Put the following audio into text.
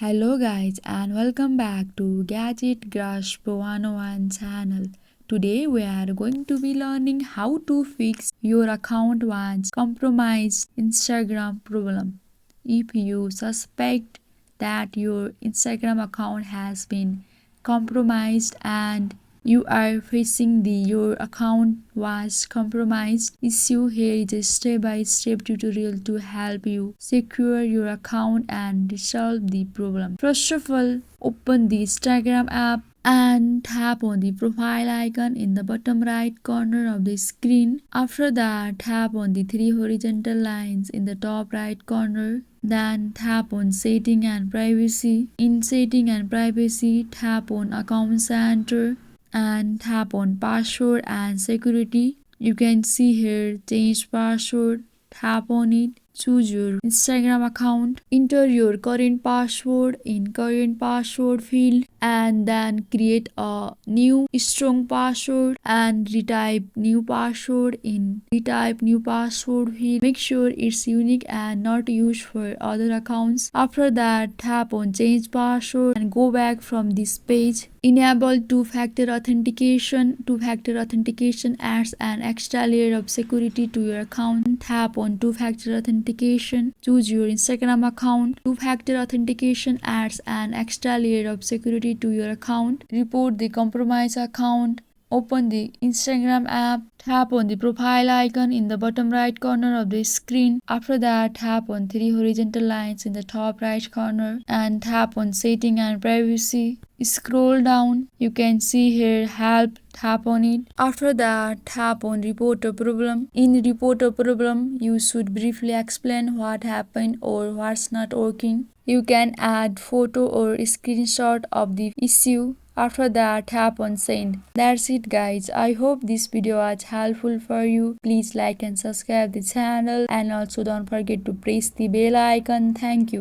Hello guys and welcome back to Gadget Grasp 101 channel. Today we are going to be learning how to fix your account once compromised Instagram problem. If you suspect that your Instagram account has been compromised and you are facing your account was compromised issue, here is a step-by-step tutorial to help you secure your account and resolve the problem. First of all, open the Instagram app and tap on the profile icon in the bottom right corner of the screen. After that, tap on the three horizontal lines in the top right corner. Then tap on setting and privacy. In setting and privacy, tap on account center and tap on password and security. You can see here change password. Tap on it. Choose your Instagram account. Enter your current password in current password field and then create a new strong password and retype new password in retype new password field. Make sure it's unique and not used for other accounts. After that, tap on change password and go back from this page. Enable two-factor authentication. Two-factor authentication adds an extra layer of security to your account. Tap on two-factor authentication. Choose your Instagram account. Two-factor authentication adds an extra layer of security to your account. Report the compromised account. Open the Instagram app. Tap on the profile icon in the bottom right corner of the screen. After that, tap on three horizontal lines in the top right corner and tap on setting and privacy. Scroll down. You can see here help. Tap on it. After that, tap on report a problem. In report a problem, you should briefly explain what happened or what's not working. You can add photo or screenshot of the issue. After that, tap on send. That's it guys. I hope this video was helpful for you. Please like and subscribe the channel and also don't forget to press the bell icon. Thank you.